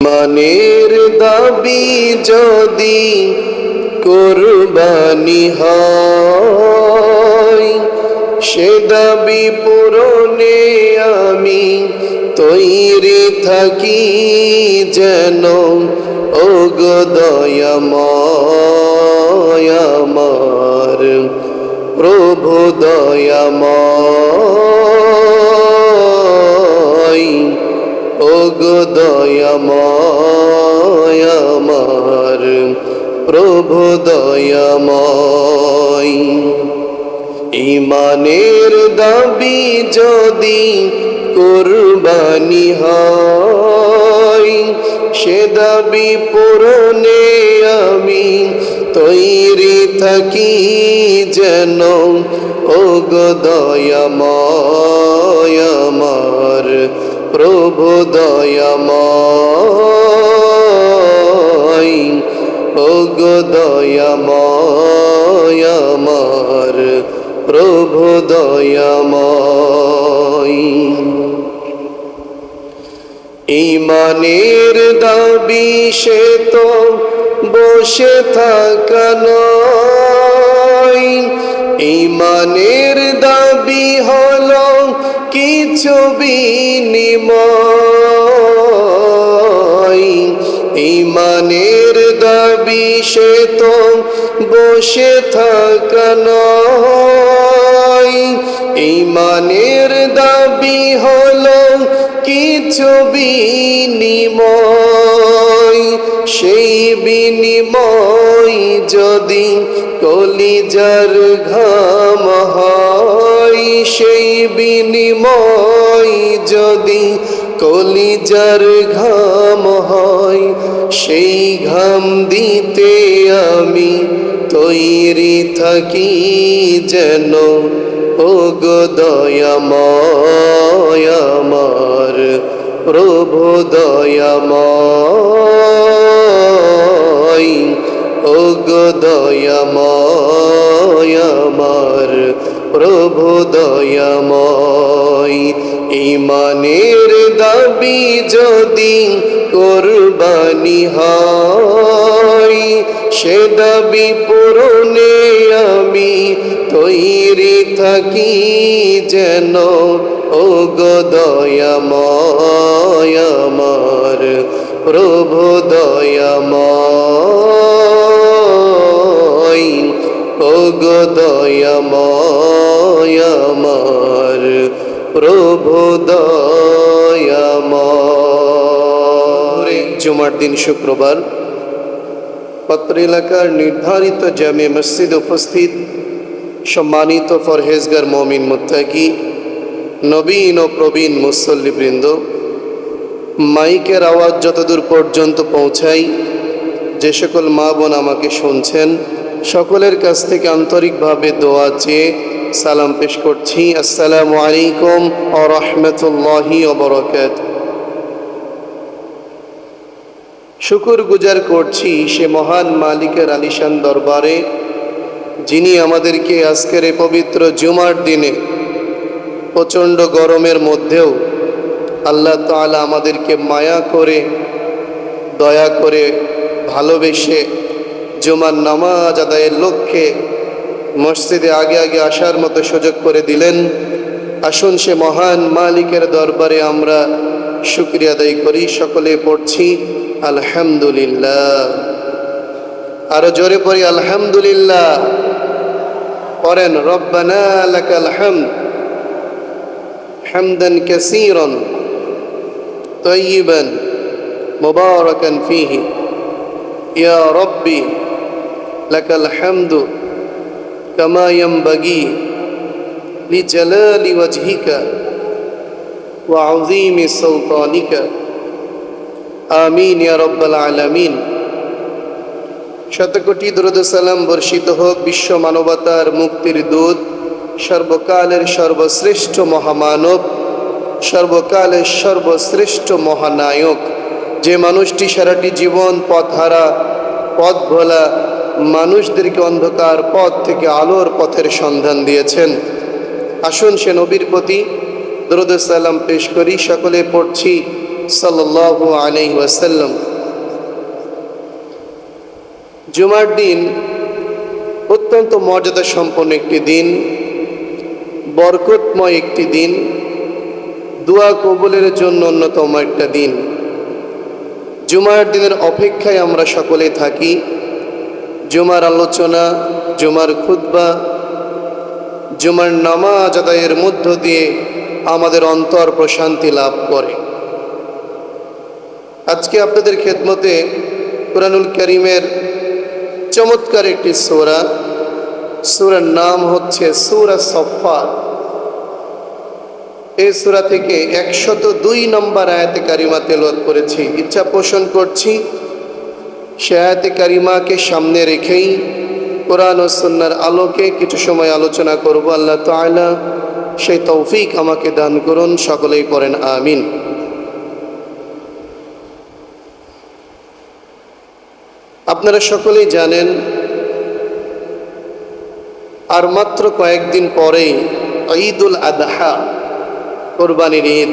মানের দাবি যদি কুরবানি হয়, সে দাবি পূরণে আমি তৈরি থাকি যেন। ওগো দয়াময় আমার প্রভু দয়াময়, ওগো দয়াময় আমার প্রভু দয়াময়। ঈমানের দাবি যদি কুরবানি হয়, সে দাবি পূরণে আমি তৈরি থাকি যেন। ওগো দয়াময় আমার প্রভু দয়াময়, ওগো দয়াময় আমার প্রভু দয়াময়। ঈমানের দাবি সে তো বসে থাকা নয়, ঈমানের দাবি হলো কিছু বিনিময়। ঈমানের দাবি সে তো বসে থাকা নয়, ঈমানের দাবি হলো কিছু বিনিময়। সেই বিনিময় যদি কলিজার ঘাম হয়, সেই বিনিময় যদি কলিজার ঘাম হয়, সেই ঘাম দিতে আমি তৈরি থাকি যেন। ওগো দয়াময় আমার প্রভু দয়াময়, ওগো দয়াময় আমার প্রভু দয়াময়। ঈমানের দাবি যদি কুরবানি হয়, সে দাবি পূরণে আমি তৈরি থাকি যেন। ওগো দয়াময় আমার প্রভু দয়াময়, ওগো দয়াময় আমার প্রভু দয়াময়। জুমার দিন শুক্রবার পত্র এলাকার নির্ধারিত জামে মসজিদ উপস্থিত সম্মানিত ফরহেজগার মুমিন মুত্তাকি নবীন ও প্রবীণ মুসল্লিবৃন্দ, মাইকের আওয়াজ যতদূর পর্যন্ত পৌঁছাই, যে সকল মা বোন আমাকে শুনছেন, সকলের কাছ থেকে আন্তরিকভাবে দোয়া চেয়ে সালাম পেশ করছি। আসসালামু আলাইকুম ওয়া রাহমাতুল্লাহি ওয়া বারাকাতুহু। শুকর গুজার করছি সে মহান মালিকের আলিশান দরবারে, যিনি আমাদেরকে আজকের এই পবিত্র জুমার দিনে প্রচণ্ড গরমের মধ্যেও আল্লাহ তাআলা আমাদেরকে মায়া করে, দয়া করে, ভালোবেসে জুমার নামাজ আদায়ের লক্ষ্যে মসজিদে আগে আগে আসার মতো সুযোগ করে দিলেন। আসুন সে মহান মালিকের দরবারে আমরা শুকরিয়া আদায় করি। সকলে পড়ছি আলহামদুলিল্লাহ। আরো জোরে পড়ি আলহামদুলিল্লাহ। পড়েন রব্বানা লাকাল হামদ হামদান কাসীরান তাইয়িবান মুবারাকান ফীহি ইয়া রব্বি লাকাল হামদু কামা ইয়ানবাগি লিজালালি ওয়াজহিকা ওয়া আযীমি সুলতানিকা আমিন ইয়া রাব্বাল আলামিন। শতকোটি দরুদ সালাম বর্ষিত হোক বিশ্ব মানবতার মুক্তির দূত, সর্বকালের সর্বশ্রেষ্ঠ মহামানব, সর্বকালের সর্বশ্রেষ্ঠ মহানায়ক, যে মানুষটি সারাটি জীবন পথহারা, পথ ভোলা মানুষদেরকে অন্ধকার পথ থেকে আলোর পথের সন্ধান দিয়েছেন। আসুন সে নবীর প্রতি দরুদ সালাম পেশ করি। সকলে পড়ছি সাল্লাল্লাহু আলাইহি ওয়াসাল্লাম। জুমার দিন অত্যন্ত মর্যাদা সম্পন্ন একটি দিন, বরকতময় একটি দিন, দোয়া কবুলের জন্য অন্যতম একটা দিন। জুমার দিনের অপেক্ষায় আমরা সকলে থাকি। জুমার আলোচনা, জুমার খুতবা, জুমার নামাজ আদায়ের মধ্য দিয়ে আমাদের অন্তর প্রশান্তি লাভ করে। আজকে আপনাদের খেদমতে কুরআনুল কারীমের চমৎকার একটি সূরার নাম হচ্ছে সূরা সফফাত। এই সূরা থেকে 102 নম্বর আয়াতে কারিমা তেলাওয়াত করেছি। ইচ্ছা পোষণ করছি সে আয়াতে কারিমাকে সামনে রেখেই কোরআন ও সুন্নাহর আলোকে কিছু সময় আলোচনা করব। আল্লাহ তাআলা সেই তৌফিক আমাকে দান করুন। সকলেই পড়েন আমিন। আপনারা সকলেই জানেন আর মাত্র কয়েকদিন পরেই ঈদুল আযহা, কোরবানির ঈদ।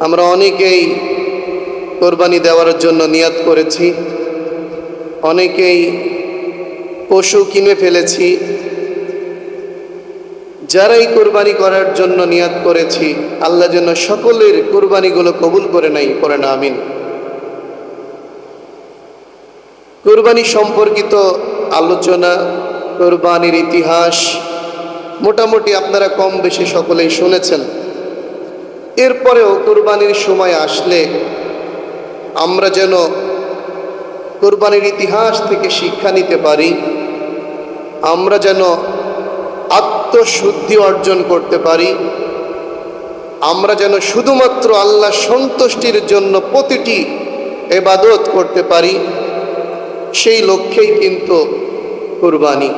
আমরা অনেকেই কোরবানি দেওয়ার জন্য নিয়ত করেছি, অনেকেই পশু কিনে ফেলেছি। যারাই কোরবানি করার জন্য নিয়ত করেছি, আল্লাহ যেন সকলের কোরবানিগুলো কবুল করে নাই, পড়েন আমিন। কোরবানি সম্পর্কিত আলোচনা, কোরবানির ইতিহাস মোটামুটি আপনারা কম বেশি সকলেই শুনেছেন। এরপরেও কোরবানির সময় আসলে আমরা যেন কোরবানির ইতিহাস থেকে শিক্ষা নিতে পারি, আমরা যেন আত্মশুদ্ধি অর্জন করতে পারি, আমরা যেন শুধুমাত্র আল্লাহ সন্তুষ্টির জন্য প্রতিটি ইবাদত করতে পারি, সেই লক্ষ্যেই কিন্তু কুরবানি।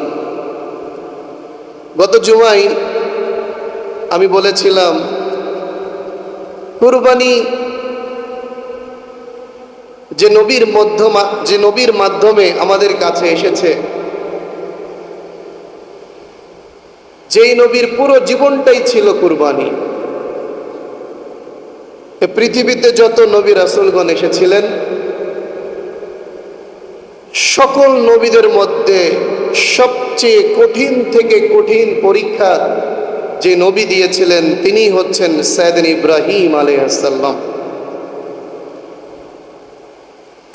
গত জুমায় আমি বলেছিলাম কুরবানি যে নবীর মাধ্যমে আমাদের কাছে এসেছে, যেই নবীর পুরো জীবনটাই ছিল কুরবানি। পৃথিবীতে যত নবী রাসূলগণ এসেছিলেন, সকল নবীদের মধ্যে সবচেয়ে কঠিন থেকে কঠিন পরীক্ষা যে নবী দিয়েছিলেন তিনি হচ্ছেন সাইয়েদনা ইব্রাহিম আলাইহিস সালাম।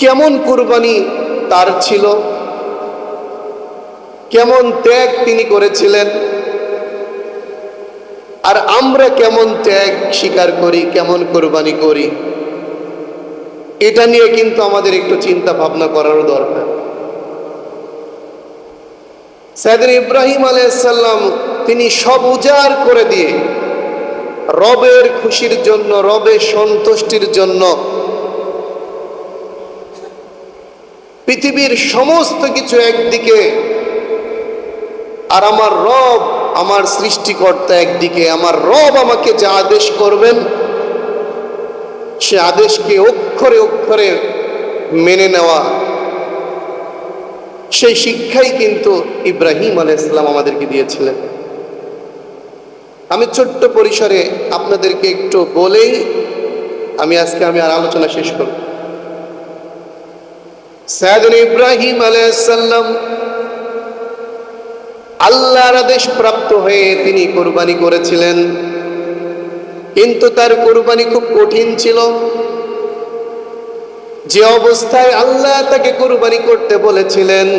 কেমন কুরবানি তার ছিল, কেমন ত্যাগ তিনি করেছিলেন, আর আমরা কেমন ত্যাগ স্বীকার করি, কেমন কুরবানি করি, এটা নিয়ে কিন্তু আমাদের একটু চিন্তা ভাবনা করারও দরকার। সাইয়েদনা ইব্রাহিম আলাইহিস সালাম তিনি সব উজাড় করে দিয়ে রবের খুশির জন্য, রবের সন্তুষ্টির জন্য পৃথিবীর সমস্ত কিছু একদিকে আর আমার রব, আমার সৃষ্টিকর্তা একদিকে, আমার রব আমাকে যা আদেশ করবেন সে আদেশকে অক্ষরে অক্ষরে মেনে নেওয়া, সেই শিক্ষাই কিন্তু ইব্রাহিম আলাইহিস সালাম আমাদেরকে দিয়েছিলেন। আমি ছোট্ট পরিসরে আপনাদেরকে একটু বলেই আমি আর আলোচনা শেষ করব। সাইয়েদনা ইব্রাহিম আলাইহিস সালাম আল্লাহর আদেশ প্রাপ্ত হয়ে তিনি কুরবানি করেছিলেন, কিন্তু তার কুরবানি খুব কঠিন ছিল। যে অবস্থায় আল্লাহ তাকে কুরবানি করতে বলেছিলেন,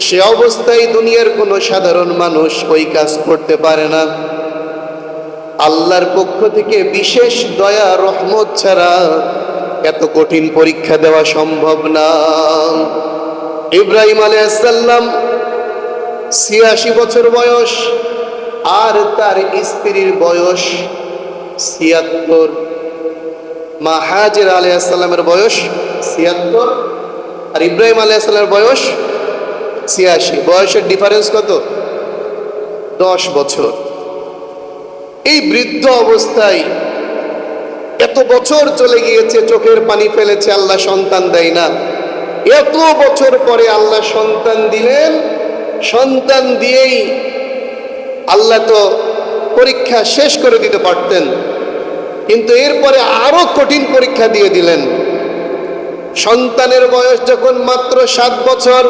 সে অবস্থায় দুনিয়ার কোনো সাধারণ মানুষ ওই কাজ করতে পারে না। আল্লাহর পক্ষ থেকে বিশেষ দয়া রহমত ছাড়া এত কঠিন পরীক্ষা দেওয়া সম্ভব না। ইব্রাহিম আলাইহিস সালাম ৮৬ বছর বয়স, আর তার স্ত্রীর বয়স ৭৬। মা হাজের আলাইহিস সালামের বয়স ৭৬ আর ইব্রাহিম আলাইহিস সালামের বয়স ৮৬। বয়সের ডিফারেন্স কত? ১০ বছর। এই বৃদ্ধ অবস্থায় এত বছর চলে গিয়েছে, চোখের পানি ফেলেছে, আল্লাহ সন্তান দেয় না। এত বছর পরে আল্লাহ সন্তান দিলেন। সন্তান দিয়েই আল্লাহ তো পরীক্ষা শেষ করে দিতে পারতেন, কিন্তু এরপরে আরো কঠিন পরীক্ষা দিয়ে দিলেন। সন্তানের বয়স যখন মাত্র 7 বছর,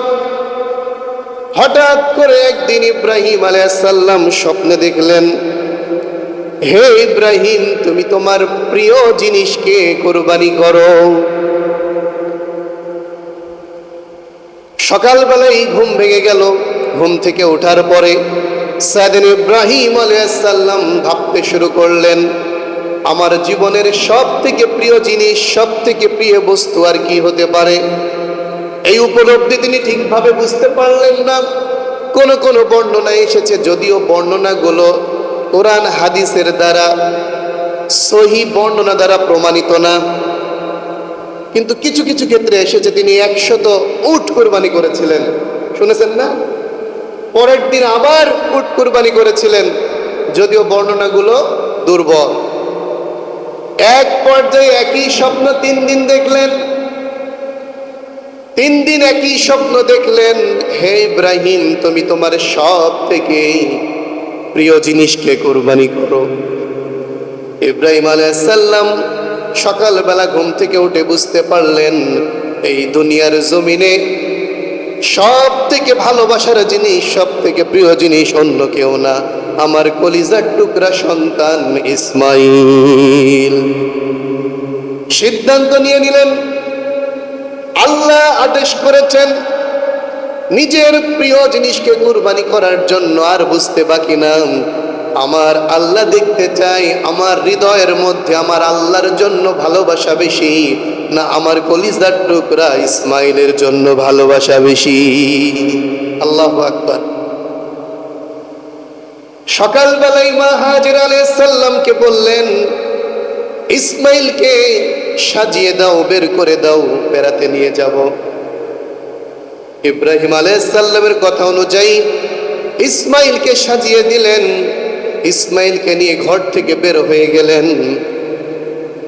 হঠাৎ করে একদিন ইব্রাহিম আলাইহিস সালাম স্বপ্নে দেখলেন, হে ইব্রাহিম, তুমি তোমার প্রিয় জিনিসকে কুরবানি করো। সকালবেলায় ঘুম ভেঙে গেল। ঘুম থেকে ওঠার পরে সাইয়েদনা ইব্রাহিম আলাইহিস সালাম ভাবতে শুরু করলেন, আমার জীবনের সব থেকে প্রিয় জিনিস, সব থেকে প্রিয় বস্তু আর কি হতে পারে। এই উপলব্ধি তিনি ঠিকভাবে বুঝতে পারলেন না। কোন কোন বর্ণনা এসেছে, যদিও বর্ণনাগুলো কোরআন হাদিসের দ্বারা, সহিহ বর্ণনা দ্বারা প্রমাণিত না, কিন্তু কিছু কিছু ক্ষেত্রে এসেছে তিনি 100 উট কুরবানি করেছিলেন। শুনেছেন না? পরের দিন আবার উট কুরবানি করেছিলেন, যদিও বর্ণনাগুলো দুর্বল। এক পর্যায়ে একই স্বপ্ন 3 দিন দেখলেন। 3 দিন একই স্বপ্ন দেখলেন, হে ইব্রাহিম, তুমি তোমার সব থেকে প্রিয় জিনিসকে কুরবানি করো। ইব্রাহিম আলাইহিস সালাম সকালবেলা ঘুম থেকে উঠে বুঝতে পারলেন, এই দুনিয়ার জমিনে সব থেকে ভালোবাসার জিনিস, সব থেকে প্রিয় জিনিস অন্য কেউ না, আমার কলিজার টুকরা সন্তান ইসমাইল। সিদ্ধান্ত নিয়ে নিলেন, আল্লাহ আদেশ করেছেন নিজের প্রিয় জিনিসকে কুরবানি করার জন্য। আর বুঝতে বাকি না, আমার আল্লাহ দেখতে চাই আমার হৃদয়ের মধ্যে আমার আল্লাহর জন্য ভালোবাসা বেশি, না আমার কলিজার টুকরা ইসমাইলের জন্য ভালোবাসা বেশি। আল্লাহু আকবার। সকালবেলায় মা হাজেরা আলাইহিস সালামকে বললেন, ইসমাইলকে সাজিয়ে দাও, বের করে দাও, বেড়াতে নিয়ে যাব। ইব্রাহিম আলাইহিস সালামের কথা অনুযায়ী ইসমাইলকে সাজিয়ে দিলেন। ইসমাইলকে নিয়ে ঘর থেকে বের হয়ে গেলেন।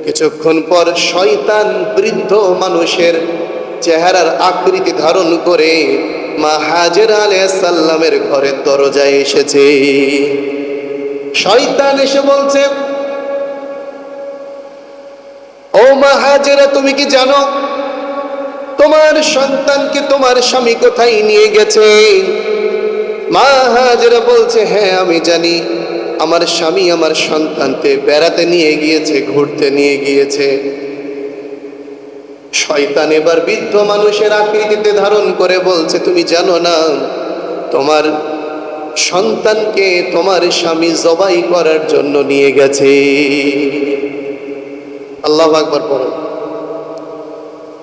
কিছুক্ষণ পর শয়তান বৃদ্ধ মানুষের চেহারার আকৃতি ধারণ করে মা হাজেরা আলাইহিস সালামের ঘরের দরজায় এসেছে। শয়তান এসে বলছে, ও মা হাজেরা, তুমি কি জানো তোমার সন্তানকে তোমার স্বামী কোথায় নিয়ে গেছে? মা হাজেরা বলছে, হ্যাঁ আমি জানি, আমার স্বামী আমার সন্তানকে বেড়াতে নিয়ে গিয়েছে, ঘুরতে নিয়ে গিয়েছে। শয়তান এবার বৃদ্ধ মানুষের আকৃতিতে ধারণ করে বলছে, তুমি জানো না তোমার সন্তানকে তোমার স্বামী জবাই করার জন্য নিয়ে গেছে। আল্লাহু আকবার পড়ো।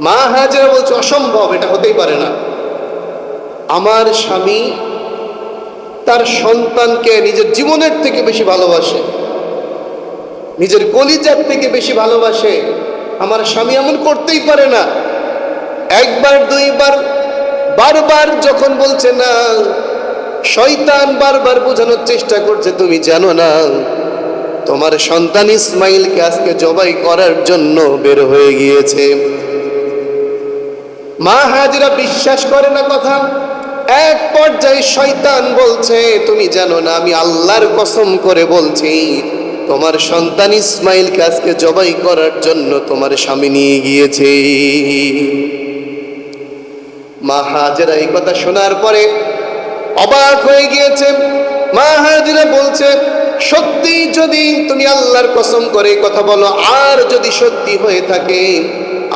মা হাজেরা বলছে, অসম্ভব, এটা হতেই পারে না। আমার স্বামী তার সন্তানকে নিজের জীবনের থেকে বেশি ভালোবাসে, নিজের কলিজার থেকে বেশি ভালোবাসে। আমার স্বামী এমন করতেই পারে না। একবার দুইবার বারবার যখন বলছে না, শয়তান বারবার বোঝানোর চেষ্টা করছে, তুমি জানো না তোমার সন্তান ইসমাইলকে আজকে জবাই করার জন্য বের হয়ে গিয়েছে। মা হাজেরা বিশ্বাস করে না কথা। এক পর্যায়ে শয়তান বলছে, তুমি জানো না আমি আল্লাহর কসম করে বলছি, তোমার সন্তান ইসমাইলকে আজকে জবাই করার জন্য তোমার স্বামী নিয়ে গিয়েছে। মা হাজেরা এই কথা শোনার পরে অবাক হয়ে গিয়েছে। মা হাজেরা বলছে, সত্যি যদি তুমি আল্লাহর কসম করে কথা বলো, আর যদি সত্যি হয়ে থাকে,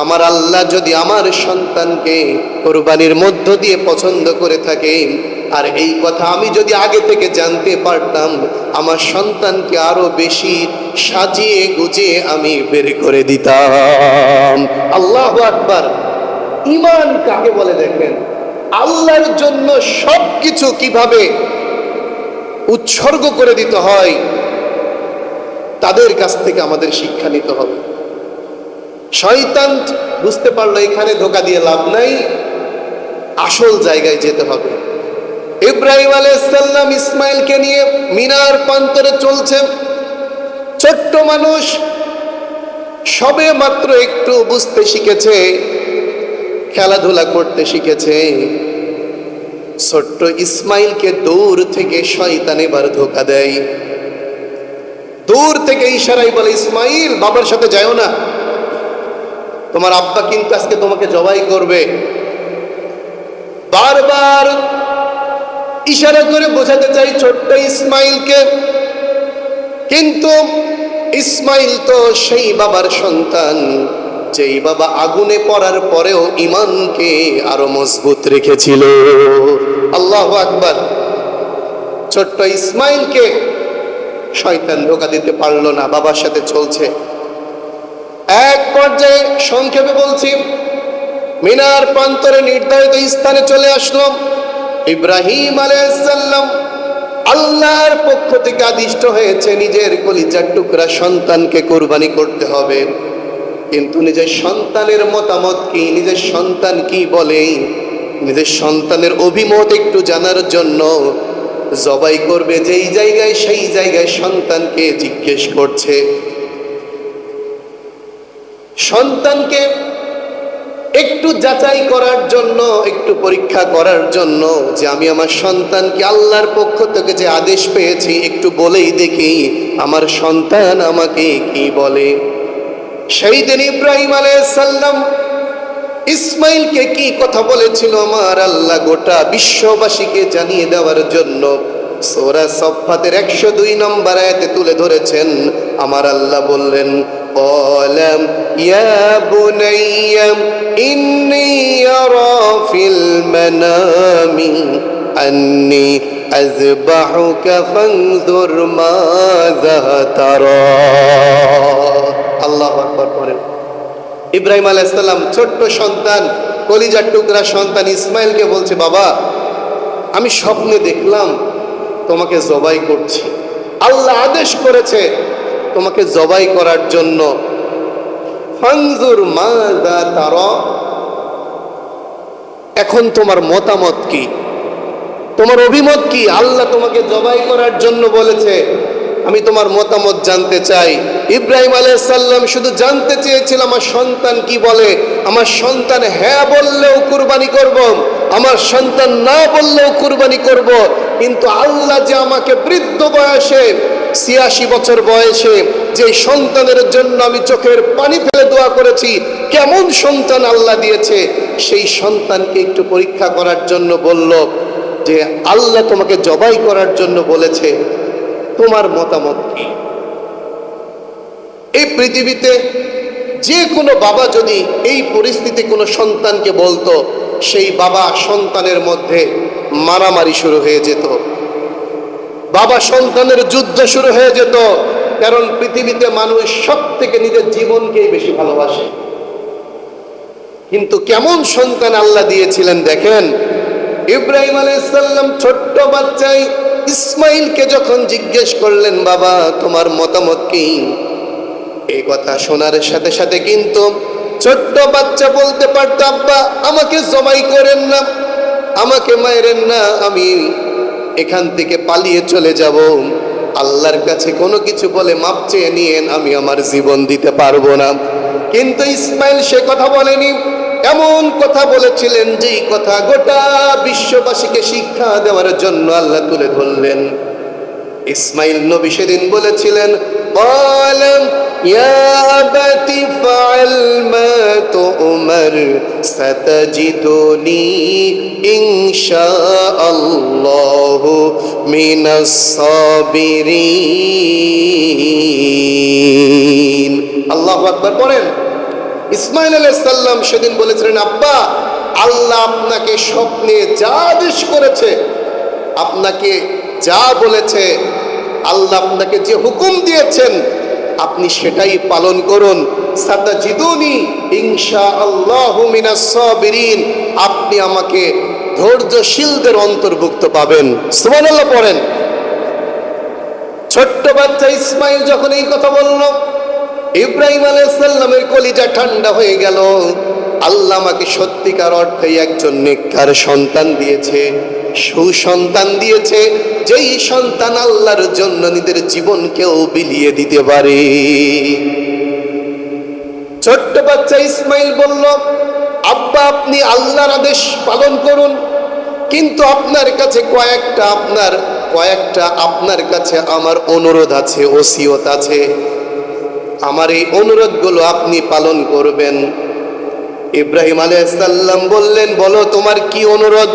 আমার আল্লাহ যদি আমার সন্তানকে কুরবানির মধ্য দিয়ে পছন্দ করে থাকে, আর এই কথা আমি যদি আগে থেকে জানতে পারতাম, আমার সন্তানকে আরো বেশি সাজিয়ে গুজিয়ে আমি বের করে দিতাম। আল্লাহু আকবার। ঈমান কাকে বলে দেখেন, আল্লাহর জন্য সবকিছু কিভাবে উৎসর্গ করে দিতে হয়, তাদের কাছ থেকে আমাদের শিক্ষা নিতে হবে। শয়তান বুঝতে পারলো এখানে ধোঁকা দিয়ে লাভ নাই, আসল জায়গায় যেতে হবে। ইব্রাহিম আলাইহিস সালাম ইসমাইলকে নিয়ে মিনার প্রান্তরে চলছে। ছোট্ট মানুষ, সবে মাত্র একটু বুঝতে শিখেছে, খেলাধুলা করতে শিখেছে। ছোট্ট ইসমাইলকে দূর থেকে শয়তান এবার ধোঁকা দেয়। দূর থেকে ইশারায় বলে, ইসমাইল বাবার সাথে যাও না, তোমার আব্বা কিন্তু আজকে তোমাকে জবাই করবে। বারবার ইশারা করে বোঝাতে চাই ছোট্ট ইসমাইলকে, কিন্তু ইসমাইল তো সেই বাবার সন্তান যেই বাবা আগুনে পড়ার পরেও ঈমানকে আরো মজবুত রেখেছিল। আল্লাহু আকবার। ছোট্ট ইসমাইলকে শয়তান ধোঁকা দিতে পারলো না, বাবার সাথে চলছে। এক পর্যায়ে সংক্ষেপে বলছি, মিনার প্রান্তরে নির্ধারিত স্থানে চলে আসলো। ইব্রাহিম আলাইহিস সালাম আল্লাহর পক্ষ থেকে আদিষ্ট হয়েছে নিজের কলিজার টুকরা সন্তানকে কুরবানি করতে হবে, কিন্তু নিজের সন্তানের মতামত কি, নিজের সন্তান কি বলে, নিজের সন্তানের অভিমত একটু জানার জন্য জবাই করবে যেই জায়গায়, সেই জায়গায় সন্তানকে জিজ্ঞেস করছে। সন্তানকে একটু যাচাই করার জন্য, একটু পরীক্ষা করার জন্য যে আমি আমার সন্তানকে আল্লাহর পক্ষ থেকে যে আদেশ পেয়েছি একটু বলেই দেখি আমার সন্তান আমাকে কি বলে। সেই দিন ইব্রাহিম আলাইহিস সালাম ইসমাইলকে কি কথা বলেছিল আমার আল্লাহ গোটা বিশ্ববাসীকে জানিয়ে দেওয়ার জন্য সূরা সফফাতের 102 নম্বর আয়াতে তুলে ধরেছেন। আমার আল্লাহ বললেন, قَالَ يَا بُنَيَّ إِنِّي أَرَى فِي الْمَنَامِ أَنِّي أَذْبَحُكَ فَانظُرْ مَاذَا تَرَى। আল্লাহু আকবার পড়েন। ইব্রাহিম আলাইহিস সালাম ছোট্ট সন্তান, কলিজার টুকরা সন্তান ইসমাইলকে বলছে, বাবা আমি স্বপ্নে দেখলাম তোমাকে জবাই করছি, আল্লাহ আদেশ করেছে তোমাকে জবাই করার জন্য। ফানজুর মাযা তারা, এখন তোমার মতামত কি, তোমার অভিমত কি? আল্লাহ তোমাকে জবাই করার জন্য বলেছে, আমি তোমার মতামত জানতে চাই। ইব্রাহিম আলাইহিস সালাম শুধু জানতে চেয়েছিল আমার সন্তান কি বলে। আমার সন্তান হ্যাঁ বললেও কুরবানি করব, আমার সন্তান না বললেও কুরবানি করব, কিন্তু আল্লাহ যে আমাকে বৃদ্ধ বয়সে ৮৬ বছর বয়সে যে সন্তানের জন্য আমি চোখের পানি ফেলে দোয়া করেছি, কেমন সন্তান আল্লাহ দিয়েছে, সেই সন্তানকে একটু পরীক্ষা করার জন্য বলল যে আল্লাহ তোমাকে জবাই করার জন্য বলেছে, তোমার মতামত কি? এই পৃথিবীতে যে কোনো বাবা যদি এই পরিস্থিতি কোনো সন্তানকে বলতো, সেই বাবা সন্তানের মধ্যে মারামারি শুরু হয়ে যেত, বাবা সন্তানের যুদ্ধ শুরু হয়ে যেত। কারণ পৃথিবীতে মানুষ সব থেকে নিজের জীবনকেই বেশি ভালোবাসে। কিন্তু কেমন সন্তান আল্লাহ দিয়েছিলেন দেখেন। ইব্রাহিম আলাইহিস সালাম ছোট্ট বাচ্চাই ইসমাইলকে যখন জিজ্ঞেস করলেন, বাবা তোমার মতামত কি, এই কথা শোনার সাথে সাথে কিন্তু ছোট্ট বাচ্চা বলতে পারত, আব্বা আমাকে জবাই করেন না, আমাকে মারেন না, আমি এখান থেকে পালিয়ে চলে যাব, আল্লাহর কাছে কোনো কিছু বলে মাপ চেয়ে নিয়েন, আমি আমার জীবন দিতে পারবো না। কিন্তু ইসমাইল সে কথা বলেনি, এমন কথা বলেছিলেন যেই কথা গোটা বিশ্ববাসীকে শিক্ষা দেওয়ার জন্য আল্লাহ তুলে ধরলেন। ইসমাইল নবী সেদিন বলেছিলেন, বলেন ইয়া আবাতি ফাআল মা তু'মার সাতাজিদুনি ইনশাআল্লাহু মিনাস সাবিরিন। আল্লাহু আকবার পড়েন। ইসমাইল আলাইহিস সালাম সেদিন বলেছিলেন, আব্বা আল্লাহ আপনাকে স্বপ্নে যা আদেশ করেছে, আপনাকে যা বলেছে, আল্লাহ আপনাকে যে হুকুম দিয়েছেন আপনি সেটাই পালন করুন। সাতাজিদুনি ইনশাআল্লাহু মিনাস সাবিরিন, আপনি আমাকে ধৈর্যশীলদের অন্তর্ভুক্ত পাবেন। সুবহানাল্লাহ পড়েন। ছোট্ট বাচ্চা ইসমাইল যখন এই কথা বলল, ইব্রাহিম আলাইহিস সালামের কলিজা ঠান্ডা হয়ে গেল। আল্লাহ আমাকে সত্যিকার অর্থে একজন নেককার সন্তান দিয়েছে, সুসন্তান দিয়েছে, যেই সন্তান আল্লাহর জন্য নিজের জীবনকেও বিলিয়ে দিতে পারে। ছোট্ট বাচ্চা ইসমাইল বলল, আব্বা আপনি আল্লাহর আদেশ পালন করুন, কিন্তু আপনার কাছে কয়েকটা আপনার কয়েকটা আপনার কাছে আমার অনুরোধ আছে, ওসিয়ত আছে। আমার এই অনুরোধগুলো আপনি পালন করবেন। ইব্রাহিম আলাইহিস সালাম বললেন, বলো তোমার কি অনুরোধ?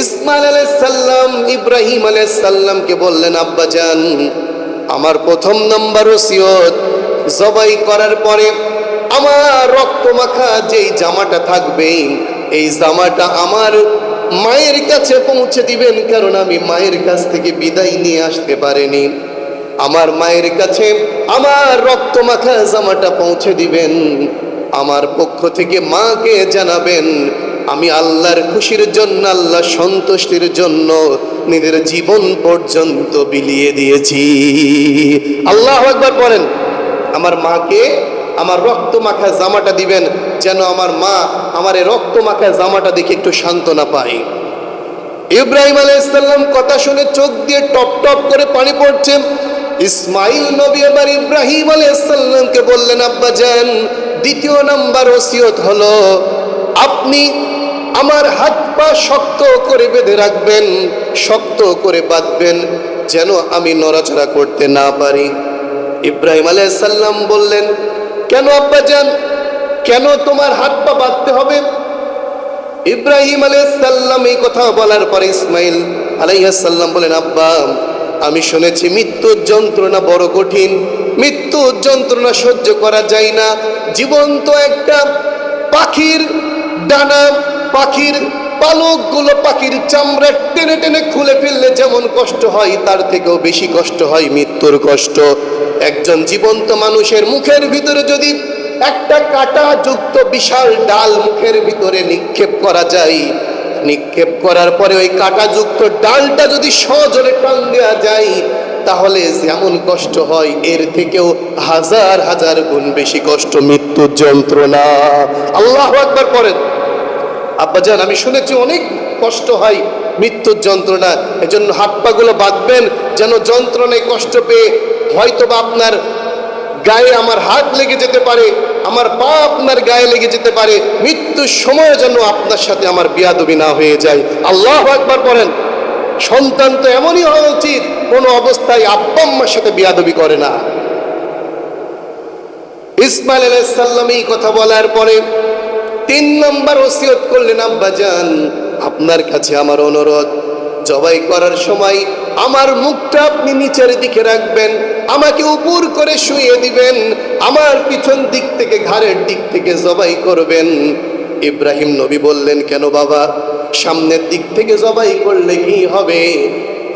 ইসমাইল আলাইহিস সালাম ইব্রাহিম আলাইহিস সালামকে বললেন, আব্বাজান, আমার প্রথম নাম্বার ওসিয়ত, জবাই করার পরে আমার রক্ত মাখা যেই জামাটা থাকবে, এই জামাটা আমার মায়ের কাছে পৌঁছে দিবেন, কারণ আমি মায়ের কাছ থেকে বিদায় নিয়ে আসতে পারিনি। আমার মায়ের কাছে আমার রক্ত মাখা জামাটা পৌঁছে দিবেন। আমার পক্ষ থেকে মাকে জানাবেন, আমি আল্লাহর খুশির জন্য, আল্লাহর সন্তুষ্টির জন্য নিজের জীবন পর্যন্ত বিলিয়ে দিয়েছি। আল্লাহু আকবার বলেন। আমার মাকে আমার রক্ত মাখা জামাটা দিবেন, যেন আমার মা আমার এই রক্ত মাখা জামাটা দেখে একটু সান্ত্বনা পায়। ইব্রাহিম আলাইহিস সালাম কথা শুনে চোখ দিয়ে টপ টপ করে পানি পড়ছে। ইসমাইল নবী এবার ইব্রাহিম আলাইহিস সালামকে বললেন, আব্বাজান, দ্বিতীয় নাম্বার ওসিয়ত হলো, আপনি আমার হাত পা শক্ত করে বেঁধে রাখবেন, শক্ত করে বাঁধবেন, যেন আমি নড়াচড়া করতে না পারি। ইব্রাহিম আলাইহিস সালাম বললেন, কেন আব্বাজান, কেন তোমার হাত পা বাঁধতে হবে? ইব্রাহিম আলাইহিস সালাম এই কথা বলার পরে ইসমাইল আলাইহিস সালাম বলেন, আব্বা, আমি শুনেছি মৃত্যুর যন্ত্রণা বড় কঠিন, মৃত্যুর যন্ত্রণা সহ্য করা যায় না। জীবন্ত একটা পাখির ডানা, পাখির পালকগুলো, পাখির চামড়া টেনে টেনে খুলে ফেললে যেমন কষ্ট হয়, তার থেকেও বেশি কষ্ট হয় মৃত্যুর কষ্ট। একজন জীবন্ত মানুষের মুখের ভিতরে যদি একটা কাঁটা যুক্ত বিশাল ডাল মুখের ভিতরে নিক্ষেপ করা যায়, নিক্ষেপ করার পরে ওই কাঁটা যুক্ত ডালটা যদি সজোরে টান দেওয়া যায়, তাহলে যেমন কষ্ট হয়, এর থেকেও হাজার হাজার গুণ বেশি কষ্ট মৃত্যুর যন্ত্রণা। আল্লাহু আকবার করেন। আব্বাজান, আমি শুনেছি অনেক কষ্ট হয় মৃত্যুর যন্ত্রণা, এজন্য হাত পাগুলো বাঁধবেন, যেন যন্ত্রণায় কষ্ট পেয়ে হয়তোবা আপনার গায়ে আমার হাত লেগে যেতে পারে, আমার পা আপনার গায়ে লেগে যেতে পারে, মৃত্যুর সময় যেন আপনার সাথে আমার বিয়াদবি না হয়ে যায়। আল্লাহু আকবার পড়েন। সন্তান তো এমনই হওয়া উচিত, কোনো অবস্থায় আব্বা আম্মার সাথে বিয়াদবি করে না। ইসমাইল আলাইহিস সালাম এই কথা বলার পরে 3 নম্বর ওসিয়ত করলেন, আব্বাজান, আপনার কাছে আমার অনুরোধ, জবাই করার সময় আমার মুখটা আপনি নিচের দিকে রাখবেন, আমাকে উপর করে শুইয়ে দিবেন, আমার পিছন দিক থেকে, ঘাড়ের দিক থেকে জবাই করবেন। ইব্রাহিম নবী বললেন, কেন বাবা, সামনের দিক থেকে জবাই করলে কি হবে?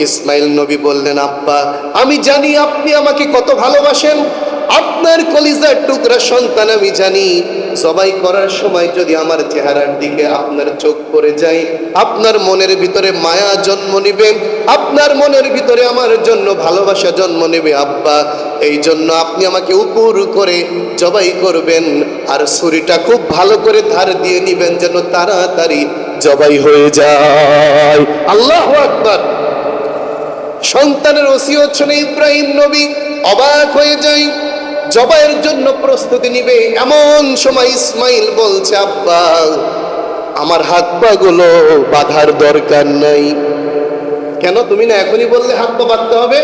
ইসমাইল নবী বললেন, আব্বা, আমি জানি আপনি আমাকে কত ভালোবাসেন, আপনার কলিজার টুকরা সন্তান আমি জানি। জবাই করার সময় যদি আমার চেহারার দিকে আপনার চোখ পড়ে যায়, আপনার মনের ভিতরে মায়া জন্ম নেবে, আপনার মনের ভিতরে আমার জন্য ভালোবাসা জন্ম নেবে আব্বা। এই জন্য আপনি আমাকে উপর করে জবাই করবেন, আর ছুরিটা খুব ভালো করে ধার দিয়ে নিবেন, যেন তাড়াতাড়ি জবাই হয়ে যায়। আল্লাহু আকবার। সন্তানের ওসিয়ত শুনে ইব্রাহিম নবী অবাক হয়ে যায়, জবাইয়ের জন্য প্রস্তুতি নিবে। এমন সময় ইসমাইল বলছে, আব্বা, আমার হাত পা গুলো বাঁধার দরকার নাই। কেন? তুমি না এখনই বললে হাত পা বাঁধতে হবে।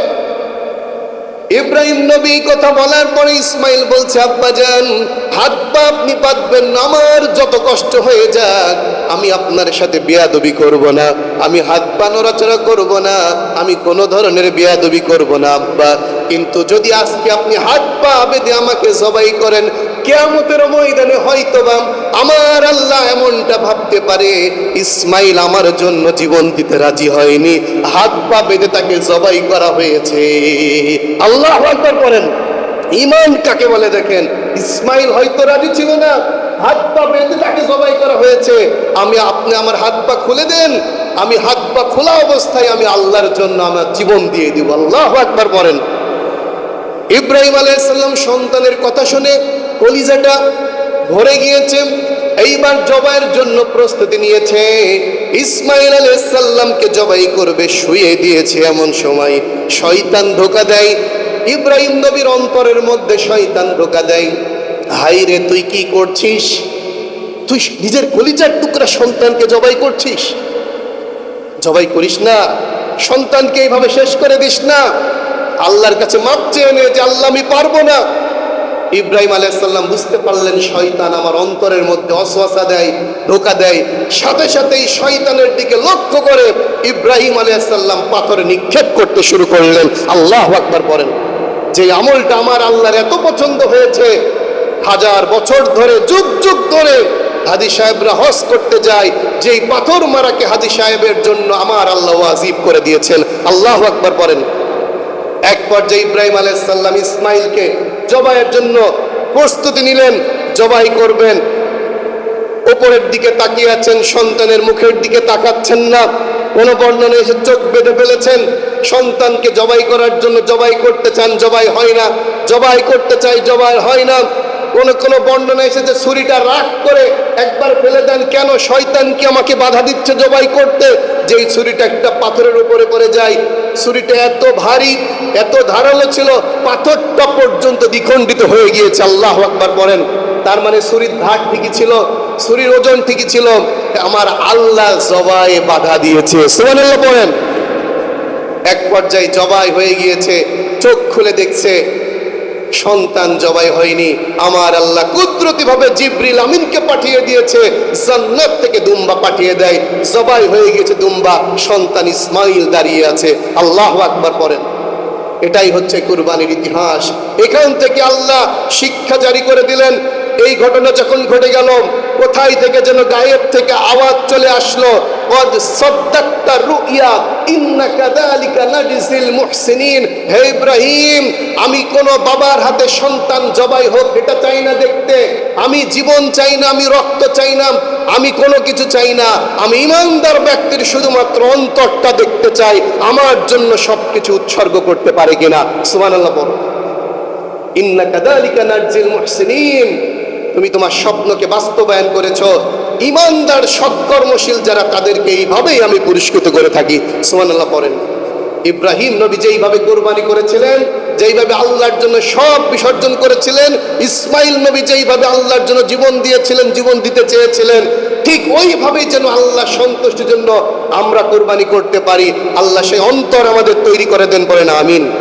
ইব্রাহিম নবী কথা বলার পরে ইসমাইল বলছে, আব্বাজান, হাত পা আপনি বাঁধবেন না, আমার যত কষ্ট হয়ে যাক, আমি আপনার সাথে বেয়াদবি করব না, আমি হাত পা নড়াচড়া করব না, আমি কোনো ধরনের বেয়াদবি করব না আব্বা। কিন্তু যদি আজকে আপনি হাত পা বেঁধে আমাকে জবাই করেন, কিয়ামতের ময়দানে হয়তোবা আমার আল্লাহ এমনটা ভাবতে পারে, ইসমাইল আমার জন্য জীবন দিতে রাজি হয়নি, হাত পা বেঁধে তাকে জবাই করা হয়েছে। আল্লাহু আকবার করেন। ঈমান কাকে বলে দেখেন। ইসমাইল হয়তো রাজি ছিল না, হাত পা বেঁধে তাকে জবাই করা হয়েছে। আপনি আমার হাত পা খুলে দেন, আমি হাত পা খোলা অবস্থায় আমি আল্লাহর জন্য আমার জীবন দিয়ে দিব। আল্লাহু আকবার বলেন। ইব্রাহিম আলাইহিস সালাম সন্তানের কথা শুনে কলিজাটা ভরে গিয়েছে, এইবার জবাইয়ের জন্য প্রস্তুতি নিয়েছে। ইসমাইল আলাইহিস সালামকে জবাই করবে, শুইয়ে দিয়েছে। এমন সময় শয়তান ধোঁকা দেয়, ইব্রাহিম নবীর অন্তরের মধ্যে শয়তান ধোঁকা দেয়। হাই রে, তুই কি করছিস? তুই নিজের কলিজার টুকরা সন্তানকে জবাই করছিস? জবাই করিস না। সন্তানকে এইভাবে শেষ করে দিস না, আল্লাহর কাছে মাপ চেয়ে নে যে আল্লাহ আমি পারবো না। ইব্রাহিম আলাইহিস সালাম বুঝতে পারলেন শয়তান আমার অন্তরের মধ্যে ওয়াসওয়াসা দেয়, ধোঁকা দেয়। সাথে সাথেই শয়তানের দিকে লক্ষ্য করে ইব্রাহিম আলাইহিস সালাম পাথরে নিক্ষেপ করতে শুরু করলেন। আল্লাহু আকবার বলেন। যে আমলটা আমার আল্লাহর এত পছন্দ হয়েছে, হাজার বছর ধরে, যুগ যুগ ধরে হাজী সাহেবরা হজ করতে যায়, যেই পাথর মারাকে হাজী সাহেবের জন্য আমার আল্লাহ ওয়াজিব করে দিয়েছেন। আল্লাহু আকবার বলেন। এক পর্যায়ে ইব্রাহিম আলাইহিস সালাম ইসমাইলকে জবাইয়ের জন্য প্রস্তুতি নিলেন, জবাই করবেন। উপরের দিকে তাকিয়ে আছেন, সন্তানের মুখের দিকে তাকাচ্ছেন না। কোন বর্ণনা এসে চোখ বেঁধে ফেলেছেন। সন্তানকে জবাই করার জন্য জবাই করতে চান, জবাই হয় না। জবাই করতে চাই, জবাই হয় না। কোন কোন বর্ণনা এসেছে ছুরিটা রাগ করে একবার ফেলে দেন। কেন? শয়তান কি আমাকে বাধা দিচ্ছে জবাই করতে? যেই ছুরিটা একটা পাথরের উপরে পড়ে যায়, ছুরিটা এত ভারী, এত ধারালো ছিল, পাথরটা পর্যন্ত দ্বিখণ্ডিত হয়ে গিয়েছে। আল্লাহু আকবার বলেন। তার মানে ছুরির ধার ঠিকই ছিল, ছুরির ওজন ঠিকই ছিল, আমার আল্লাহ জবাই বাধা দিয়েছে। সুবহানাল্লাহ বলেন। এক পর্যায়ে জবাই হয়ে গিয়েছে, চোখ খুলে দেখছে সন্তান জবাই হয়নি। আমার আল্লাহ কুদরতি ভাবে জিবরিল আমিনকে পাঠিয়ে দিয়েছে, জান্নাত থেকে দুম্বা পাঠিয়ে দেয়, জবাই হয়ে গেছে দুম্বা, সন্তান ইসমাইল দাঁড়িয়ে আছে। আল্লাহু আকবার পড়েন। এটাই হচ্ছে কুরবানির ইতিহাস। এখান থেকে আল্লাহ শিক্ষা জারি করে দিলেন। এই ঘটনা যখন ঘটে গেল, কোথায় থেকে যেন গায়েব থেকে আওয়াজ চলে আসলো, কদ সাদ্দাকতা রুইয়া ইন্না কাযালিকা নাজজিল মুহসিনিন। হে ইব্রাহিম, আমি কোন বাবার হাতে সন্তান জবাই হোক এটা চাই না দেখতে। আমি জীবন চাই না, আমি রক্ত চাই না, আমি কোনো কিছু চাই না। আমি ইমানদার ব্যক্তির শুধুমাত্র অন্তরটা দেখতে চাই, আমার জন্য সবকিছু উৎসর্গ করতে পারে কিনা। সুবহানাল্লাহ বলো। ইন্না কাযালিকা নাজজিল মুহসিনিন। তুমি তোমার স্বপ্নকে বাস্তবায়ন করেছো। ইমানদার সৎকর্মশীল যারা, তাদেরকে এইভাবেই আমি পুরস্কৃত করে থাকি। সুবহানাল্লাহ পড়েন। ইব্রাহিম নবী যেইভাবে কোরবানি করেছিলেন, যেইভাবে আল্লাহর জন্য সব বিসর্জন করেছিলেন, ইসমাইল নবী যেইভাবে আল্লাহর জন্য জীবন দিয়েছিলেন, জীবন দিতে চেয়েছিলেন, ঠিক ওইভাবেই যেন আল্লাহ সন্তুষ্টির জন্য আমরা কোরবানি করতে পারি। আল্লাহ সেই অন্তর আমাদের তৈরি করে দেন, বলেন আমিন।